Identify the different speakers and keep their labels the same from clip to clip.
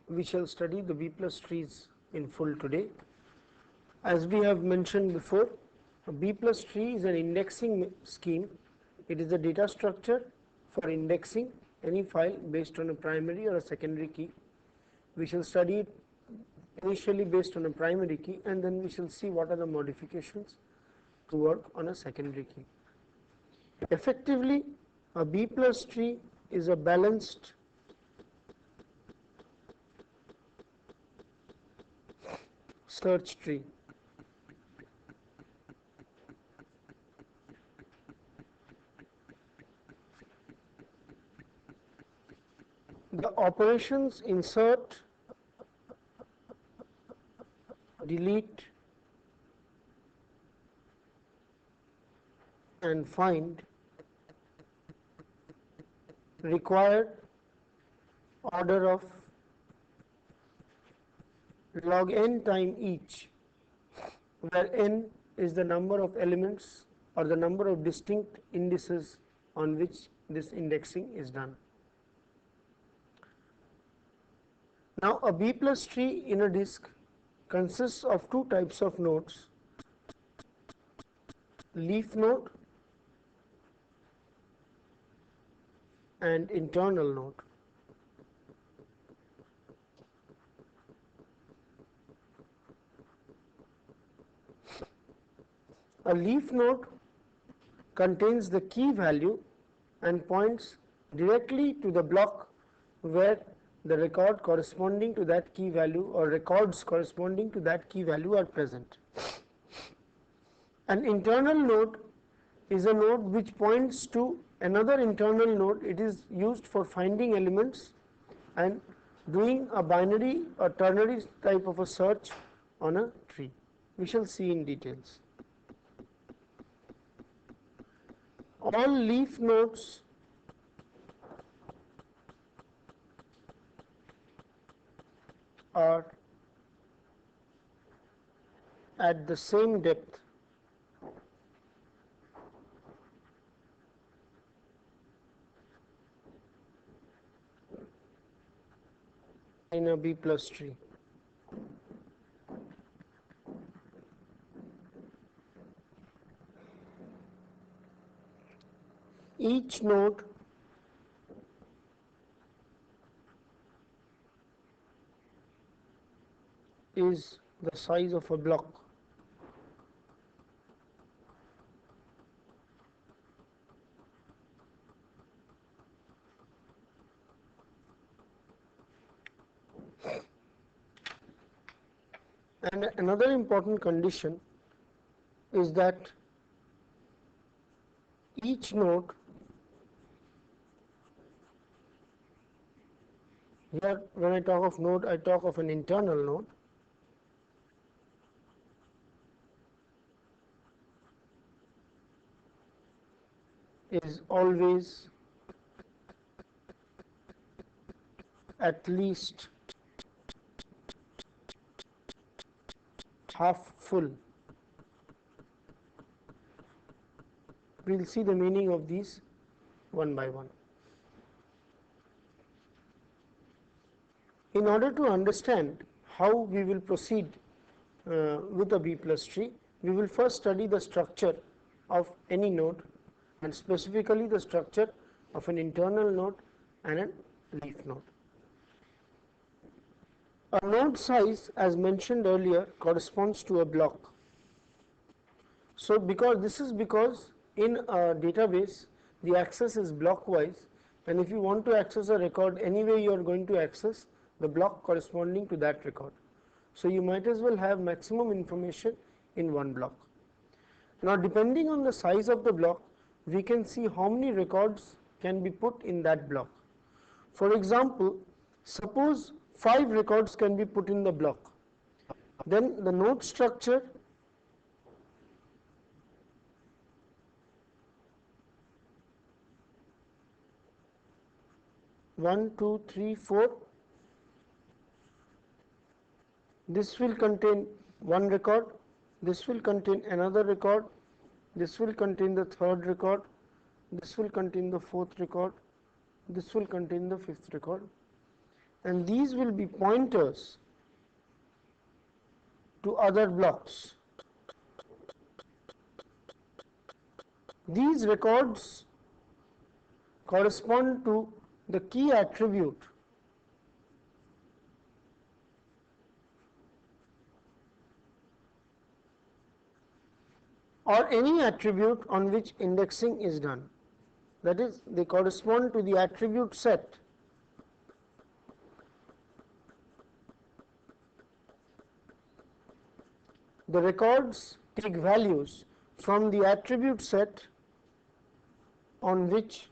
Speaker 1: We shall study the B plus trees in full today. As we have mentioned before, a B plus tree is an indexing scheme. It is a data structure for indexing any file based on a primary or a secondary key. We shall study it initially based on a primary key, and then we shall see what are the modifications to work on a secondary key. Effectively, a B plus tree is a balanced search tree. The operations insert, delete, and find required order of log n time each, where n is the number of elements or the number of distinct indices on which this indexing is done. Now, a B plus tree in a disk consists of two types of nodes: leaf node and internal node. A leaf node contains the key value and points directly to the block where the record corresponding to that key value or records corresponding to that key value are present. An internal node is a node which points to another internal node. It is used for finding elements and doing a binary or ternary type of a search on a tree. We shall see in details. All leaf nodes are at the same depth in a B plus tree. Each node is the size of a block. And another important condition is that each node, here when I talk of node, I talk of an internal node, is always at least half full. We will see the meaning of these one by one. In order to understand how we will proceed with a B plus tree, we will first study the structure of any node, and specifically the structure of an internal node and a leaf node. A node size, as mentioned earlier, corresponds to a block. So because in a database the access is blockwise, and if you want to access a record, anyway you are going to access the block corresponding to that record. So you might as well have maximum information in one block. Now, depending on the size of the block, we can see how many records can be put in that block. For example, suppose 5 records can be put in the block. Then the node structure one, two, three, 4. This will contain one record. This will contain another record. This will contain the third record. This will contain the fourth record. This will contain the fifth record. And these will be pointers to other blocks. These records correspond to the key attribute or any attribute on which indexing is done. That is, they correspond to the attribute set the records take values from the attribute set on which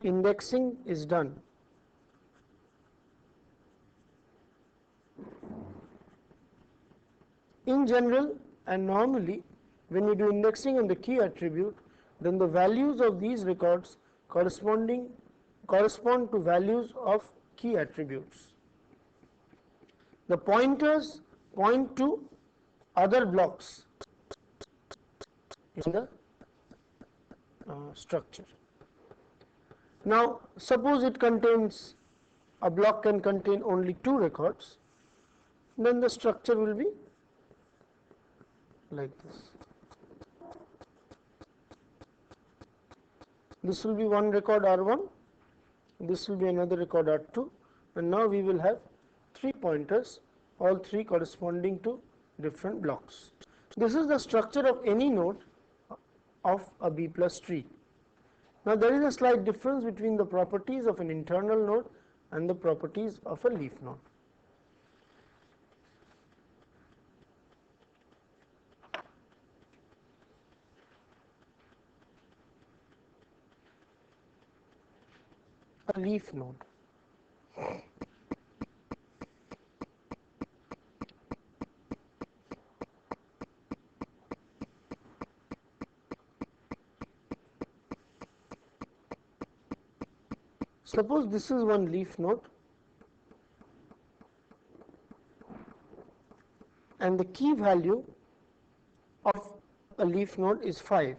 Speaker 1: indexing is done. In general and normally, when you do indexing on the key attribute, then the values of these records correspond to values of key attributes. The pointers point to other blocks in the structure. Now, suppose it contains, a block can contain only 2 records, then the structure will be like this. This will be one record R1, this will be another record R2, and now we will have 3 pointers, all 3 corresponding to different blocks. This is the structure of any node of a B plus tree. Now there is a slight difference between the properties of an internal node and the properties of a leaf node. A leaf node. Suppose this is one leaf node and the key value of a leaf node is 5.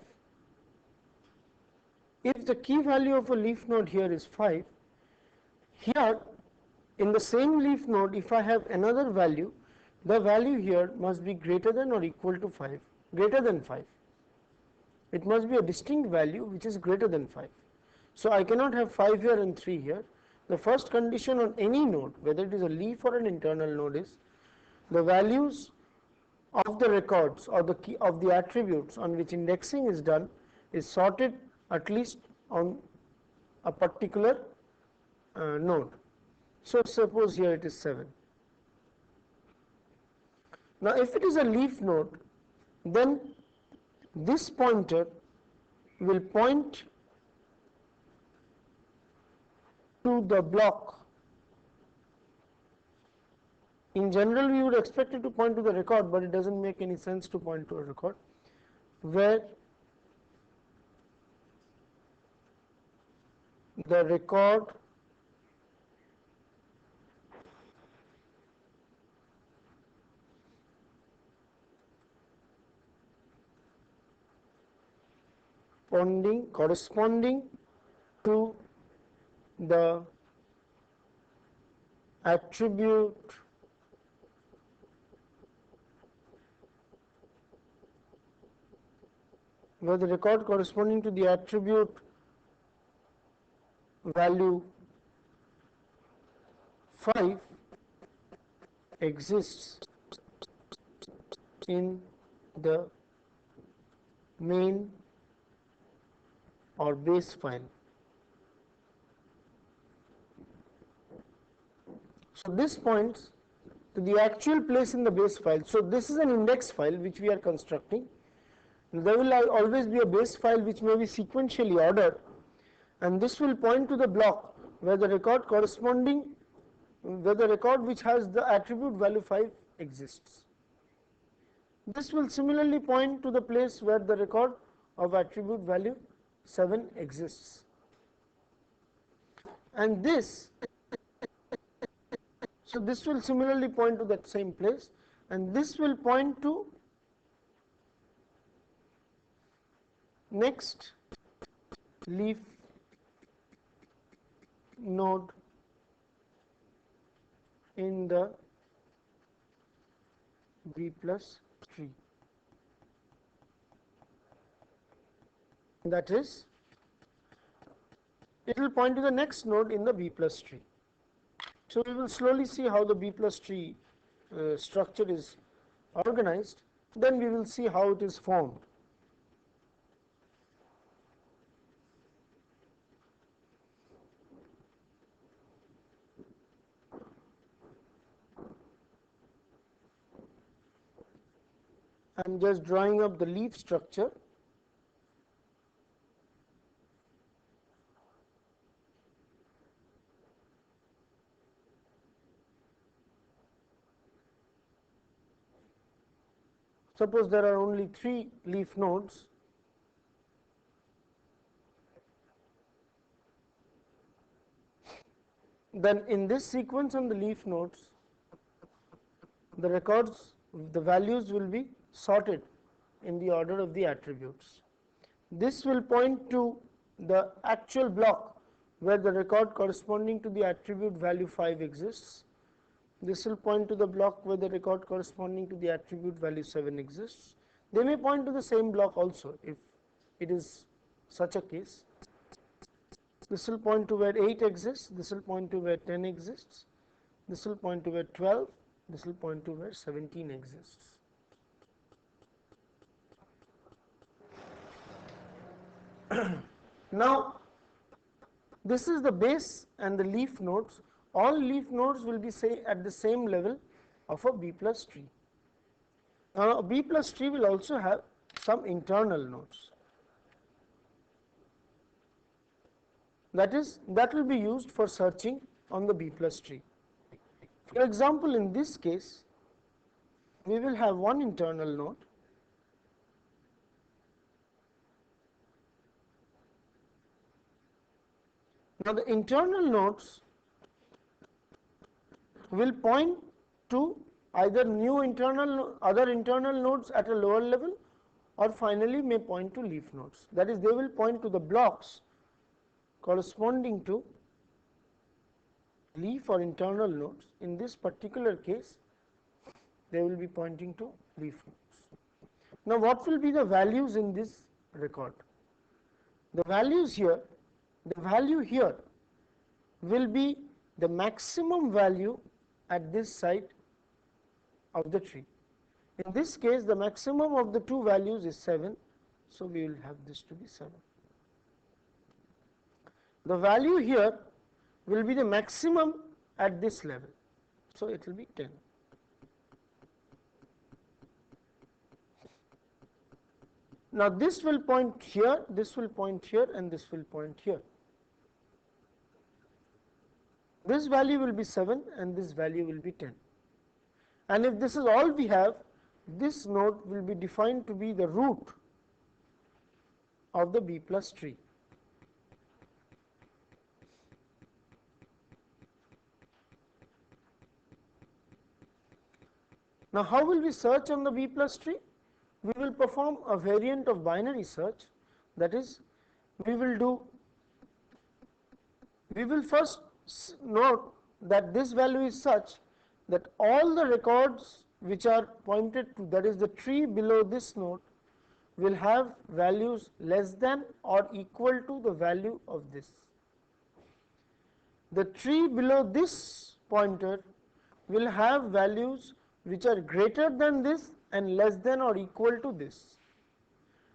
Speaker 1: If the key value of a leaf node here is 5, here in the same leaf node, if I have another value, the value here must be greater than or equal to 5, greater than 5. It must be a distinct value which is greater than 5. So I cannot have 5 here and 3 here. The first condition on any node, whether it is a leaf or an internal node, is the values of the records or the key of the attributes on which indexing is done is sorted at least on a particular node. So suppose here it is 7. Now if it is a leaf node, then this pointer will point to the block. In general, we would expect it to point to the record, but it doesn't make any sense to point to a record, where the record corresponding to the attribute where the record corresponding to the attribute value 5 exists in the main or base file. So this points to the actual place in the base file. So this is an index file which we are constructing. There will always be a base file which may be sequentially ordered, and this will point to the block where the record which has the attribute value 5 exists. This will similarly point to the place where the record of attribute value 7 exists, and this will similarly point to that same place, and this will point to next leaf node in the B plus tree, that is, it will point to the next node in the B plus tree. So we will slowly see how the B plus tree structure is organized, then we will see how it is formed. I am just drawing up the leaf structure. Suppose there are only 3 leaf nodes, then in this sequence on the leaf nodes, the records, the values will be sorted in the order of the attributes. This will point to the actual block where the record corresponding to the attribute value 5 exists. This will point to the block where the record corresponding to the attribute value 7 exists. They may point to the same block also if it is such a case. This will point to where 8 exists, this will point to where 10 exists, this will point to where 12, this will point to where 17 exists. Now, this is the base and the leaf nodes. All leaf nodes will be at the same level of a B plus tree. Now, a B plus tree will also have some internal nodes. That will be used for searching on the B plus tree. For example, in this case, we will have one internal node, now the internal nodes will point to either other internal nodes at a lower level, or finally may point to leaf nodes. That is, they will point to the blocks corresponding to leaf or internal nodes. In this particular case, they will be pointing to leaf nodes. Now, what will be the values in this record? The value here will be the maximum value at this site of the tree. In this case, the maximum of the two values is 7, so we will have this to be 7. The value here will be the maximum at this level, so it will be 10. Now, this will point here, this will point here, and this will point here. This value will be 7 and this value will be 10. And if this is all we have, this node will be defined to be the root of the B plus tree. Now, how will we search on the B plus tree? We will perform a variant of binary search. That is, we will first note that this value is such that all the records which are pointed to, that is the tree below this node, will have values less than or equal to the value of this. The tree below this pointer will have values which are greater than this and less than or equal to this,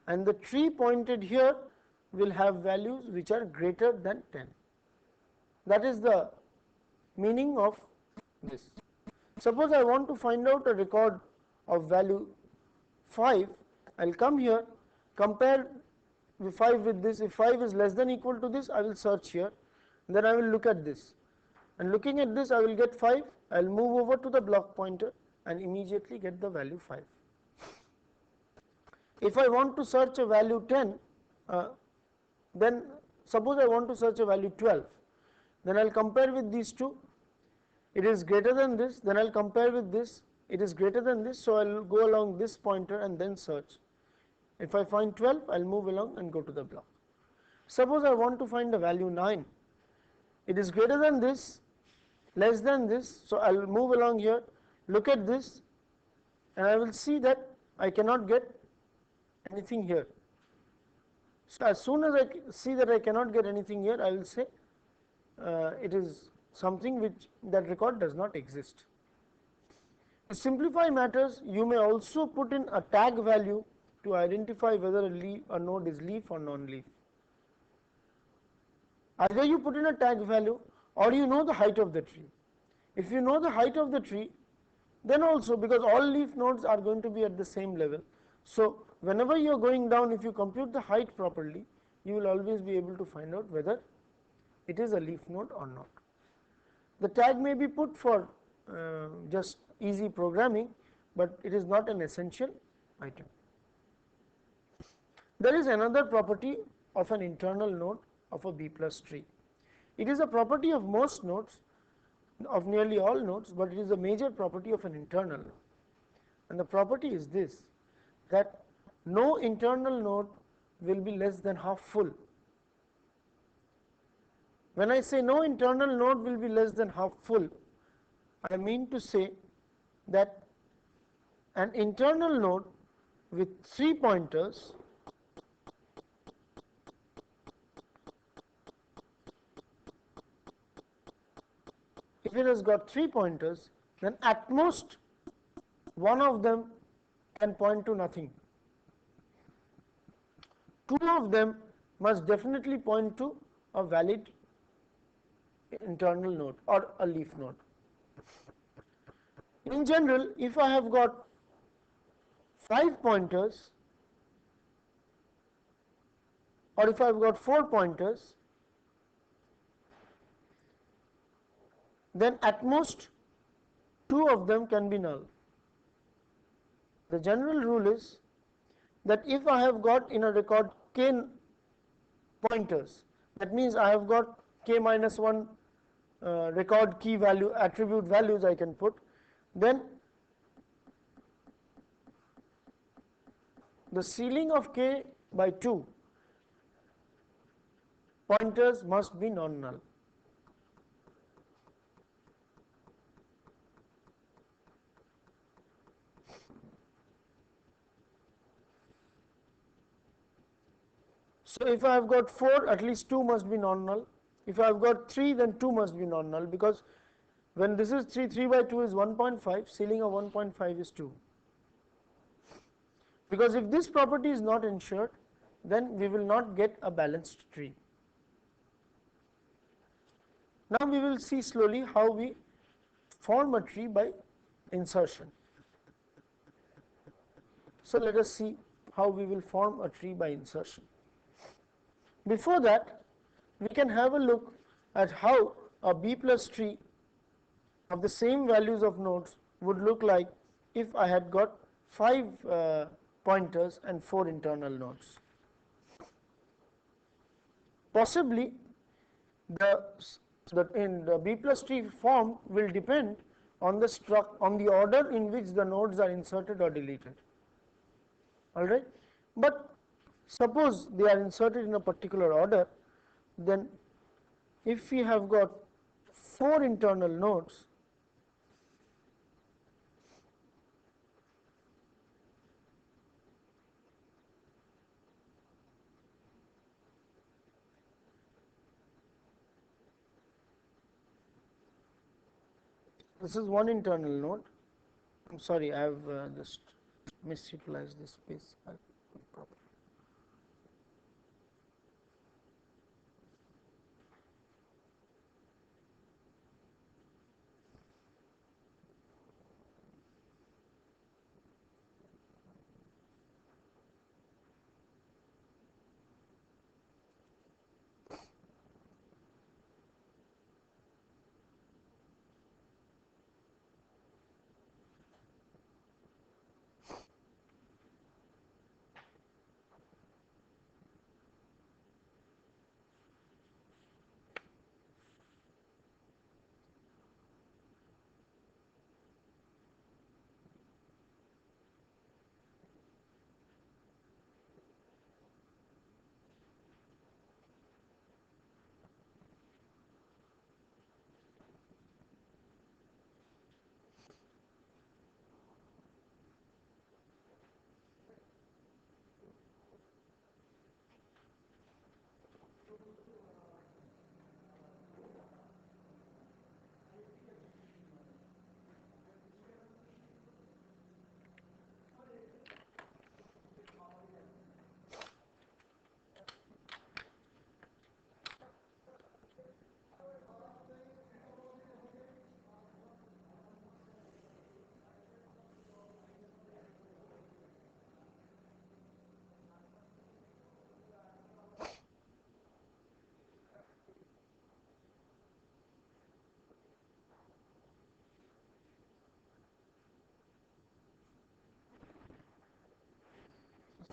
Speaker 1: and the tree pointed here will have values which are greater than 10. That is the meaning of this. Suppose I want to find out a record of value 5, I will come here, compare 5 with this, if 5 is less than equal to this, I will search here, then I will look at this, and looking at this I will get 5, I will move over to the block pointer and immediately get the value 5. If I want to search a value 10, then suppose I want to search a value 12, then I will compare with these two, it is greater than this, then I will compare with this, it is greater than this, so I will go along this pointer and then search. If I find 12, I will move along and go to the block. Suppose I want to find a value 9, it is greater than this, less than this, so I will move along here, look at this, and I will see that I cannot get anything here. So as soon as I see that I cannot get anything here, I will say it is something which that record does not exist. To simplify matters, you may also put in a tag value to identify whether a node is leaf or non-leaf. Either you put in a tag value or you know the height of the tree. If you know the height of the tree, then also, because all leaf nodes are going to be at the same level, so whenever you are going down, if you compute the height properly, you will always be able to find out whether it is a leaf node or not. The tag may be put for just easy programming, but it is not an essential item. There is another property of an internal node of a B plus tree. It is a property of most nodes, of nearly all nodes, but it is a major property of an internal node. And the property is this, that no internal node will be less than half full. When I say no internal node will be less than half full, I mean to say that an internal node with 3 pointers if it has got 3 pointers, then at most one of them can point to nothing. 2 of them must definitely point to a valid internal node or a leaf node. In general, if I have got 5 pointers or if I have got 4 pointers, then at most 2 of them can be null. The general rule is that if I have got in a record k pointers, that means I have got k minus 1 record key value attribute values I can put, then the ceiling of k by 2 pointers must be non-null. So if I have got 4, at least 2 must be non-null. If I have got 3, then 2 must be non-null, because when this is 3, 3 by 2 is 1.5, ceiling of 1.5 is 2. Because if this property is not ensured, then we will not get a balanced tree. Now we will see slowly how we form a tree by insertion. So let us see how we will form a tree by insertion. Before that, we can have a look at how a B plus tree of the same values of nodes would look like if I had got 5 pointers and 4 internal nodes. Possibly the B plus tree form will depend on the order in which the nodes are inserted or deleted. Alright, but suppose they are inserted in a particular order, then if we have got 4 internal nodes, this is one internal node. I'm sorry, I have just misutilized this space.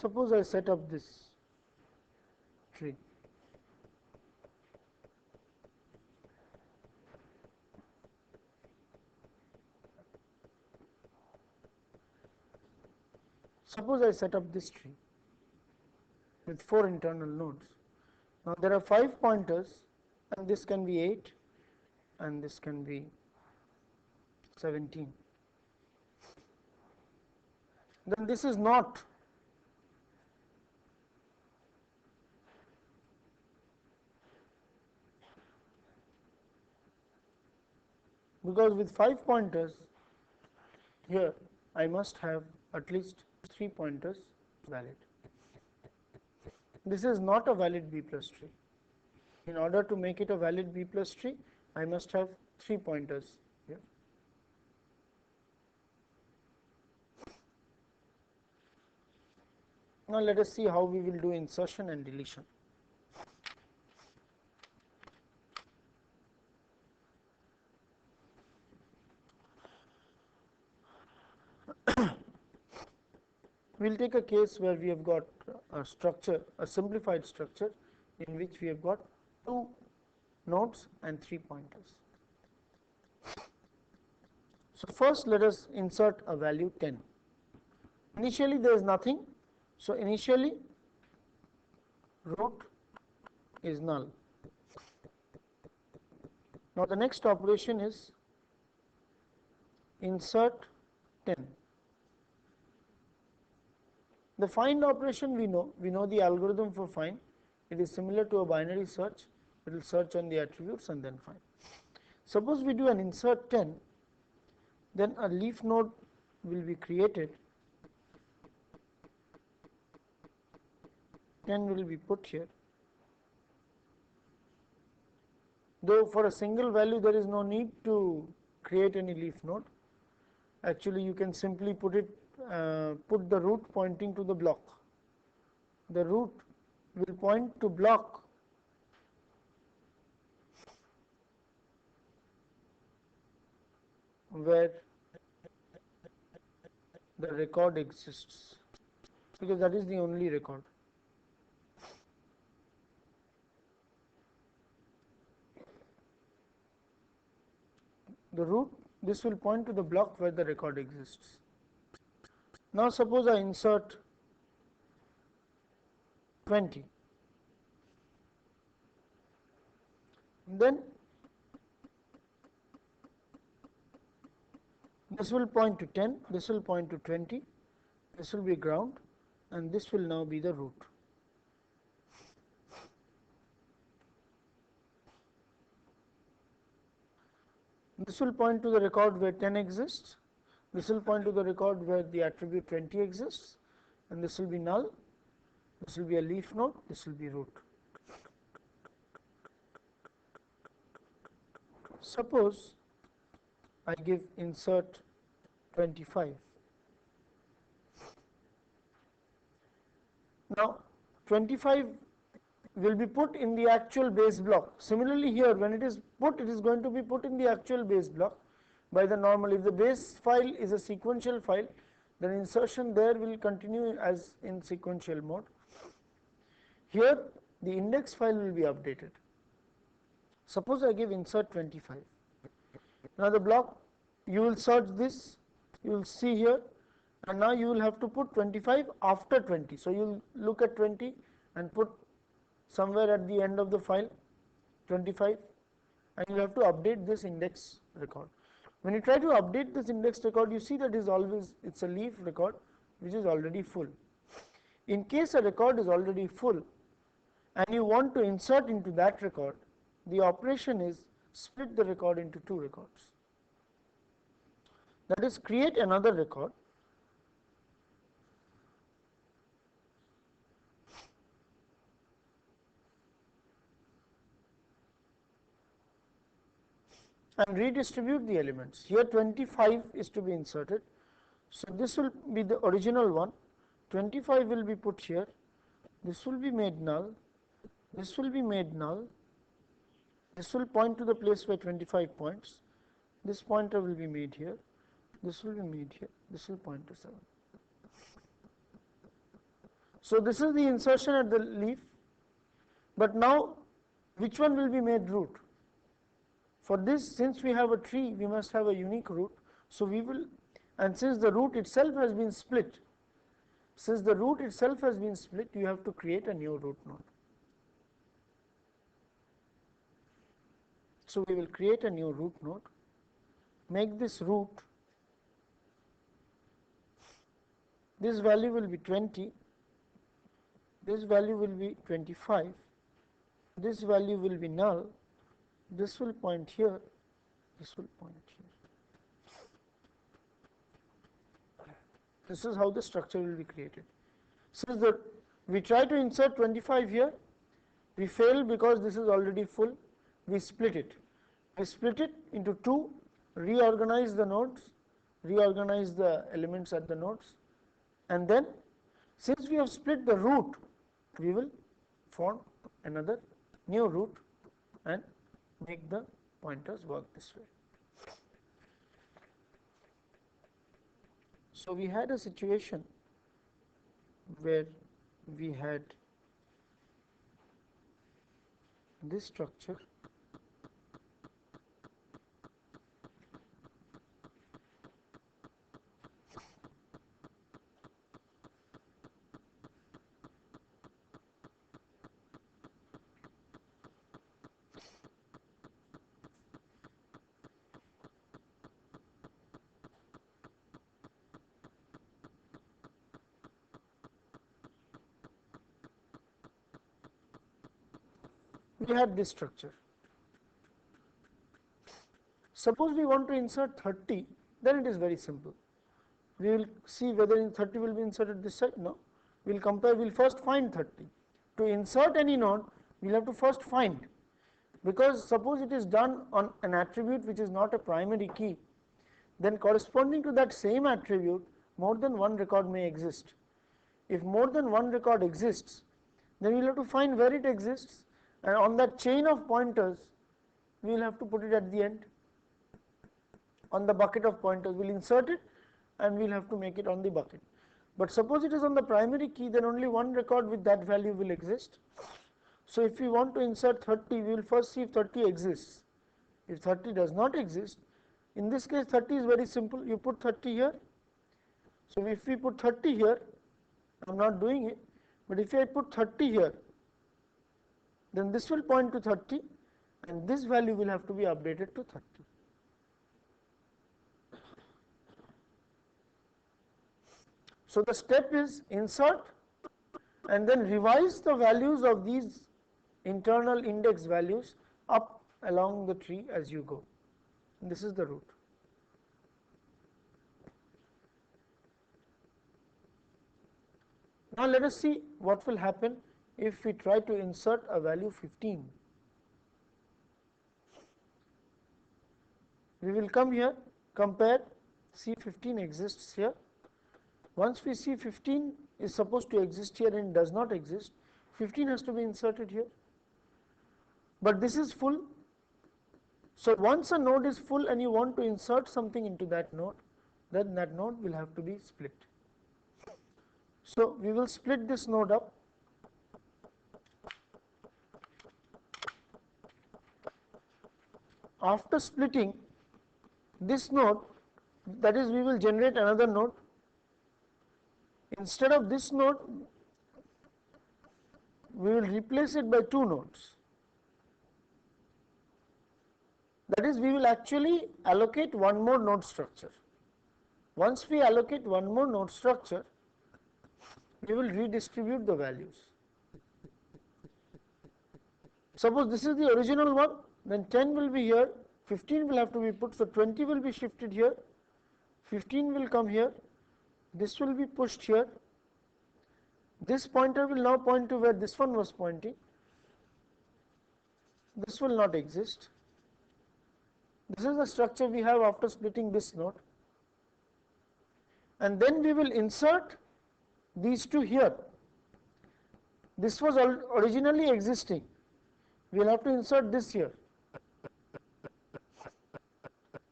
Speaker 1: Suppose I set up this tree. Suppose I set up this tree with 4 internal nodes. Now there are 5 pointers, and this can be 8 and this can be 17. Then this is not because with 5 pointers here I must have at least 3 pointers valid. This is not a valid B plus tree. In order to make it a valid B plus tree, I must have 3 pointers here. Now let us see how we will do insertion and deletion. We will take a case where we have got a structure, a simplified structure in which we have got 2 nodes and 3 pointers. So first let us insert a value 10. Initially there is nothing, so initially root is null. Now the next operation is insert 10. The find operation we know the algorithm for find. It is similar to a binary search. It will search on the attributes and then find. Suppose we do an insert 10, then a leaf node will be created. 10 will be put here. Though for a single value there is no need to create any leaf node. Actually you can simply put the root pointing to the block. The root will point to block where the record exists, because that is the only record. The root, this will point to the block where the record exists. Now suppose I insert 20, then this will point to 10, this will point to 20, this will be ground, and this will now be the root. This will point to the record where 10 exists, this will point to the record where the attribute 20 exists, and this will be null, this will be a leaf node, this will be root. Suppose I give insert 25. Now 25 will be put in the actual base block. Similarly here, when it is put, it is going to be put in the actual base block by the normal. If the base file is a sequential file, then insertion there will continue as in sequential mode. Here the index file will be updated. Suppose I give insert 25. Now the block, you will search this, you will see here, and now you will have to put 25 after 20. So you will look at 20 and put somewhere at the end of the file 25, and you have to update this index record. When you try to update this index record, you see that it's a leaf record which is already full. In case a record is already full and you want to insert into that record, the operation is split the record into 2 records. That is, create another record and redistribute the elements. Here 25 is to be inserted, so this will be the original one, 25 will be put here, this will be made null, this will be made null, this will point to the place where 25 points, this pointer will be made here, this will be made here, this will point to 7. So this is the insertion at the leaf, but now which one will be made root? For this, since we have a tree, we must have a unique root. So we will, and since the root itself has been split, you have to create a new root node. So we will create a new root node, make this root, this value will be 20, this value will be 25, this value will be null, this will point here, this will point here. This is how the structure will be created. Since we try to insert 25 here, we fail because this is already full. We split it. We split it into two, reorganize the nodes, reorganize the elements at the nodes, and then since we have split the root, we will form another new root and make the pointers work this way. So we had a situation where we had this structure, we had this structure. Suppose we want to insert 30, then it is very simple. We will see whether 30 will be inserted this side. No, we will compare. We will first find 30. To insert any node, we will have to first find, because suppose it is done on an attribute which is not a primary key, then corresponding to that same attribute, more than one record may exist. If more than one record exists, then we will have to find where it exists, and on that chain of pointers, we will have to put it at the end. On the bucket of pointers, we will insert it and we will have to make it on the bucket. But suppose it is on the primary key, then only one record with that value will exist. So if we want to insert 30, we will first see if 30 exists. If 30 does not exist, in this case 30 is very simple, you put 30 here. So if we put 30 here, I am not doing it, but if I put 30 here, then this will point to 30 and this value will have to be updated to 30. So the step is insert and then revise the values of these internal index values up along the tree as you go. And this is the root. Now let us see what will happen if we try to insert a value 15. We will come here, compare, see 15 exists here. Once we see 15 is supposed to exist here and does not exist, 15 has to be inserted here. But this is full. So once a node is full and you want to insert something into that node, then that node will have to be split. So we will split this node up. After splitting this node, that is, we will generate another node. Instead of this node, we will replace it by two nodes. That is, we will actually allocate one more node structure. Once we allocate one more node structure, we will redistribute the values. Suppose this is the original one, then 10 will be here, 15 will have to be put, so 20 will be shifted here, 15 will come here, this will be pushed here, this pointer will now point to where this one was pointing, this will not exist. This is the structure we have after splitting this node, and then we will insert these two here. This was originally existing, we will have to insert this here.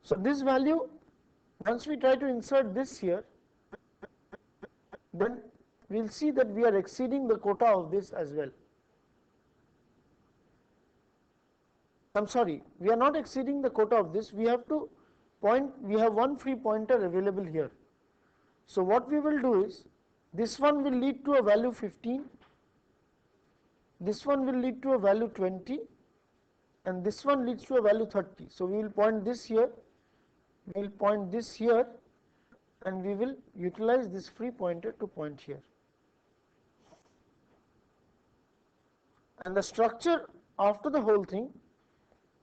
Speaker 1: So this value, once we try to insert this here, then we will see that we are exceeding the quota of this as well. I am sorry, we are not exceeding the quota of this, we have to point, we have one free pointer available here. So what we will do is, this one will lead to a value 15, this one will lead to a value 20, and this one leads to a value 30. So we will point this here, we will point this here, and we will utilize this free pointer to point here. And the structure after the whole thing,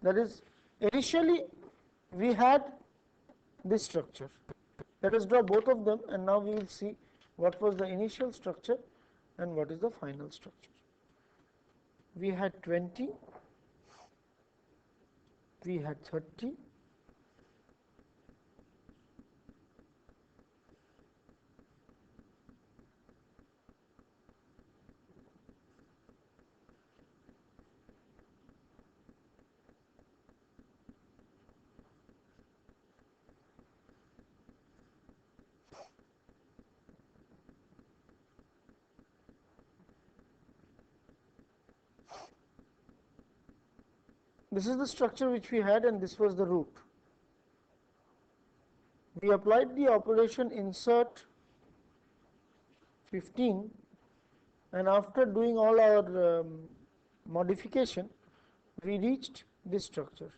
Speaker 1: that is, initially we had this structure. Let us draw both of them, and now we will see what was the initial structure and what is the final structure. We had 20, we had 30, this is the structure which we had, and this was the root. We applied the operation insert 15, and after doing all our modification, we reached this structure.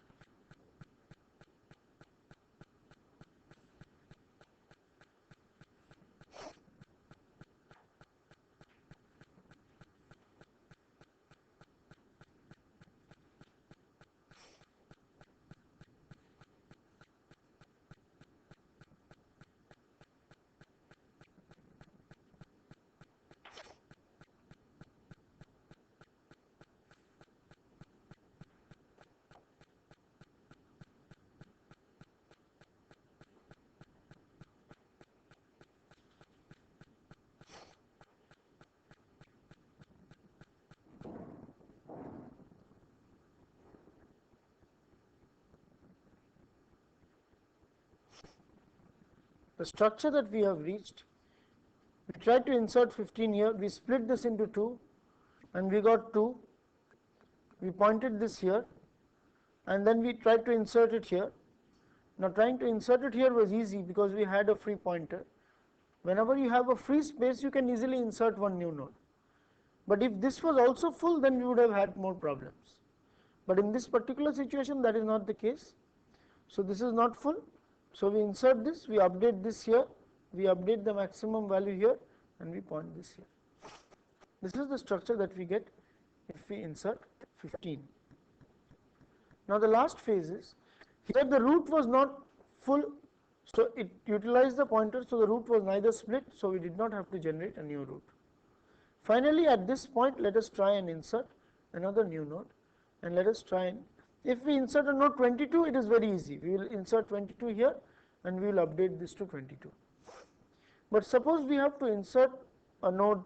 Speaker 1: The structure that we have reached, we tried to insert 15 here, we split this into 2 and we got 2, we pointed this here and then we tried to insert it here. Now trying to insert it here was easy because we had a free pointer. Whenever you have a free space, you can easily insert one new node. But if this was also full, then we would have had more problems. But in this particular situation, that is not the case. So this is not full. So we insert this, we update this here, we update the maximum value here, and we point this here. This is the structure that we get if we insert 15. Now the last phase is, here the root was not full, so it utilized the pointer, so the root was neither split, so we did not have to generate a new root. Finally, at this point, let us try and insert another new node, and let us try and, if we insert a node 22, it is very easy. We will insert 22 here and we will update this to 22. But suppose we have to insert a node,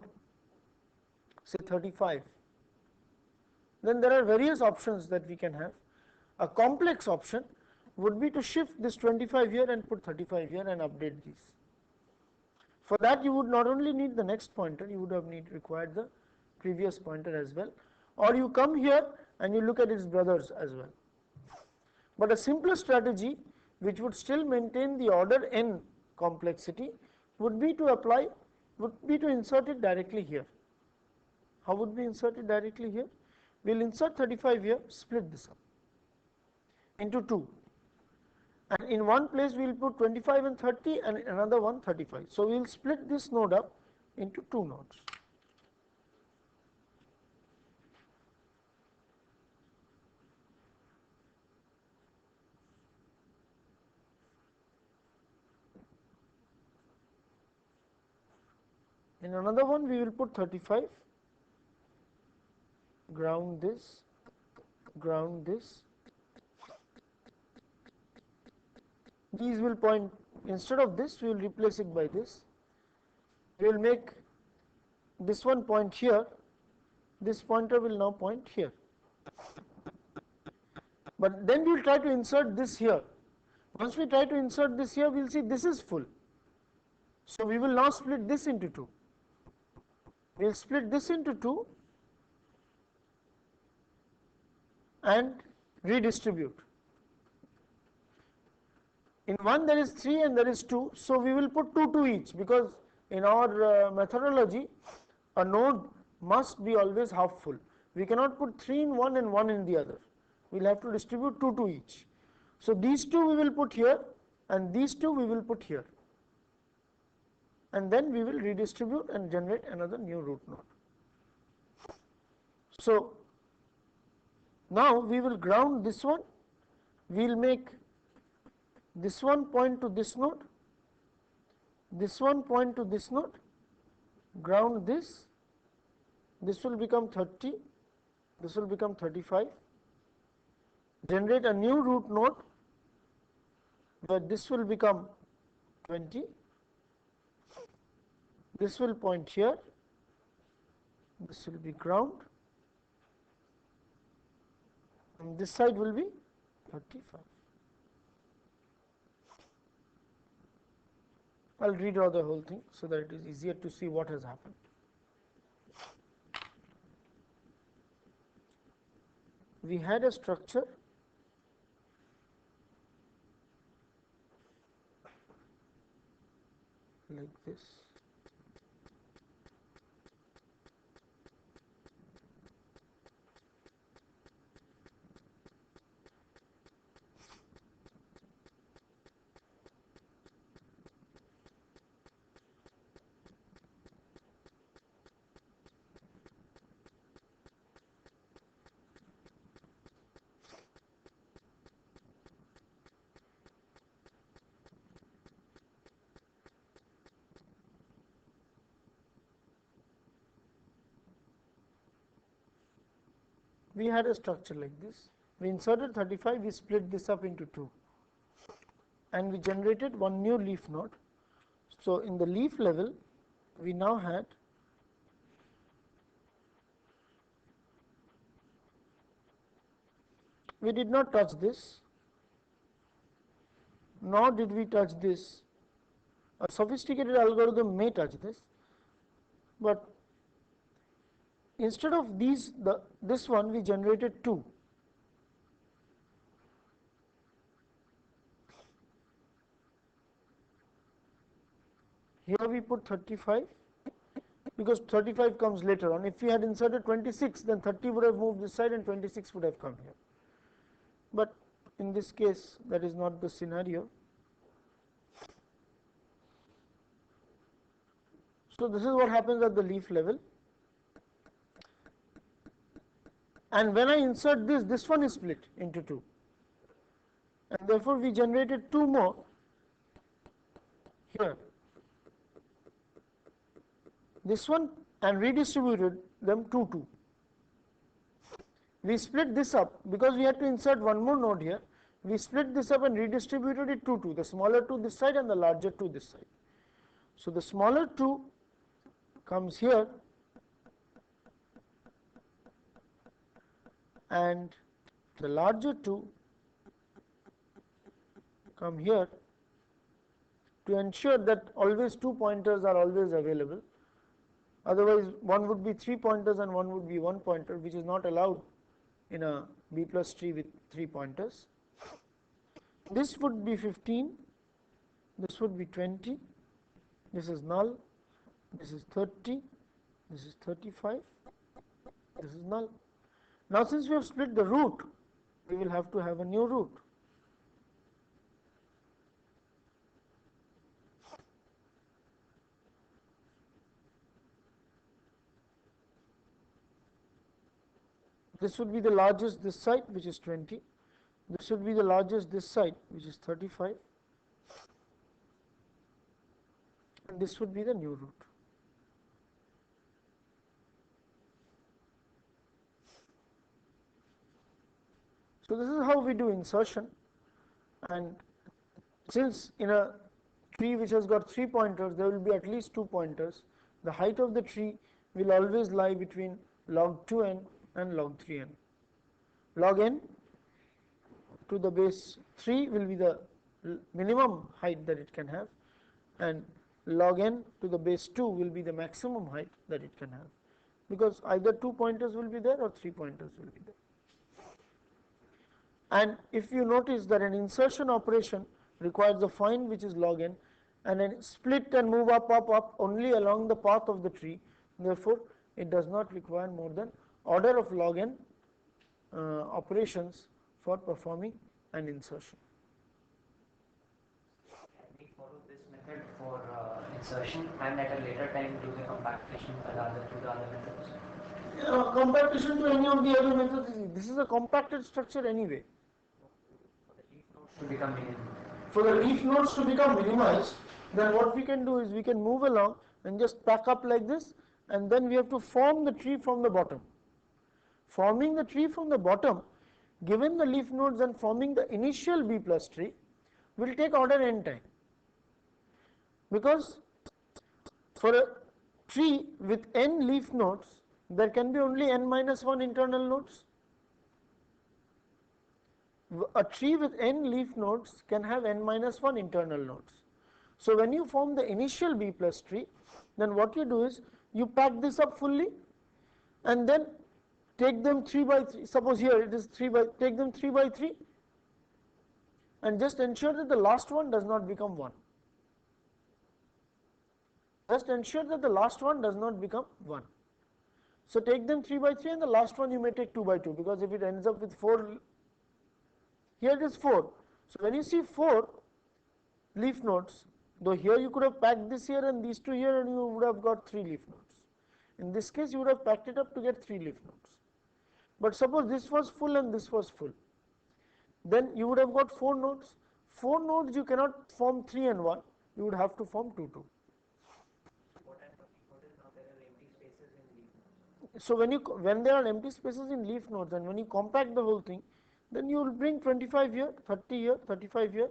Speaker 1: say 35, then there are various options that we can have. A complex option would be to shift this 25 here and put 35 here and update these. For that, you would not only need the next pointer, you would have required the previous pointer as well, or you come here and you look at its brothers as well. But a simpler strategy, which would still maintain the order n complexity, would be to insert it directly here. How would we insert it directly here? We will insert 35 here, split this up into 2. And in one place we will put 25 and 30 and another one 35. So we will split this node up into 2 nodes. In another one we will put 35, ground this, ground this. These will point, instead of this we will replace it by this. We will make this one point here, this pointer will now point here. But then we will try to insert this here. Once we try to insert this here, we will see this is full. So we will now split this into 2. we will split this into 2 and redistribute. In one there is 3 and there is 2, so we will put 2 to each, because in our methodology a node must be always half full. We cannot put 3 in one and 1 in the other. We will have to distribute 2 to each. So these 2 we will put here and these 2 we will put here, and then we will redistribute and generate another new root node. So now we will ground this one, we will make this one point to this node, this one point to this node, ground this, this will become 30, this will become 35, generate a new root node where this will become 20, this will point here, this will be ground, and this side will be 35. I will redraw the whole thing so that it is easier to see what has happened. We had a structure like this. We had a structure like this. We inserted 35, we split this up into 2, and we generated one new leaf node. So in the leaf level, we now had we did not touch this, nor did we touch this. A sophisticated algorithm may touch this, but instead of this one we generated 2. Here we put 35 because 35 comes later on. If we had inserted 26, then 30 would have moved this side and 26 would have come here. But in this case, that is not the scenario. So this is what happens at the leaf level. And when I insert this, this one is split into 2. And therefore we generated 2 more here. This one, and redistributed them 2, 2. We split this up because we had to insert one more node here. We split this up and redistributed it 2, 2. The smaller 2 this side and the larger 2 this side. So the smaller 2 comes here, and the larger 2 come here, to ensure that always 2 pointers are always available. Otherwise one would be 3 pointers and one would be 1 pointer, which is not allowed in a B plus tree with 3 pointers. This would be 15, this would be 20, this is null, this is 30, this is 35, this is null. Now since we have split the root, we will have to have a new root. This would be the largest this side, which is 20. This would be the largest this side, which is 35. And this would be the new root. So this is how we do insertion. And since in a tree which has got 3 pointers, there will be at least 2 pointers. The height of the tree will always lie between log 2n and log 3n. Log n to the base 3 will be the minimum height that it can have, and log n to the base 2 will be the maximum height that it can have, because either 2 pointers will be there or 3 pointers will be there. And if you notice that an insertion operation requires a find which is log n, and then split and move up only along the path of the tree, therefore it does not require more than order of log n operations for performing an insertion.
Speaker 2: Can we follow this method for insertion and at a later time do the compactation to the other methods?
Speaker 1: Compactation to any of the other methods, this is a compacted structure anyway.
Speaker 2: For the leaf nodes to become minimum.
Speaker 1: For the leaf nodes to become minimized, then what we can do is we can move along and just pack up like this, and then we have to form the tree from the bottom. Forming the tree from the bottom, given the leaf nodes and forming the initial B plus tree, will take order n time, because for a tree with n leaf nodes there can be only n minus 1 internal nodes. A tree with n leaf nodes can have n minus 1 internal nodes. So when you form the initial B plus tree, then what you do is you pack this up fully and then take them 3 by 3. Suppose here it is 3 by, take them 3 by 3 and just ensure that the last one does not become 1. Just ensure that the last one does not become 1. So take them 3 by 3 and the last one you may take 2 by 2, because if it ends up with 4, here it is 4. So when you see 4 leaf nodes, though here you could have packed this here and these two here and you would have got 3 leaf nodes. In this case you would have packed it up to get 3 leaf nodes. But suppose this was full and this was full, then you would have got 4 nodes. 4 nodes you cannot form 3 and 1, you would have to form 2, 2. So when there are empty spaces in leaf nodes and when you compact the whole thing, then you will bring 25 here, 30 here, 35 here,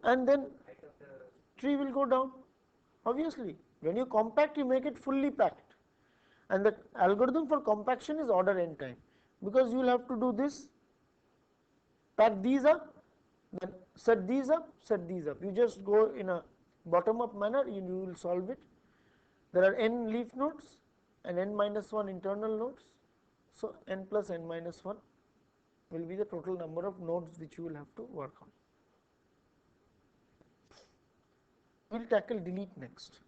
Speaker 1: and then tree will go down. Obviously, when you compact, you make it fully packed, and the algorithm for compaction is order n time, because you will have to do this, pack these up, then set these up, set these up. You just go in a bottom up manner, you will solve it. There are n leaf nodes and n minus 1 internal nodes, so n plus n minus 1 will be the total number of nodes which you will have to work on. We will tackle delete next.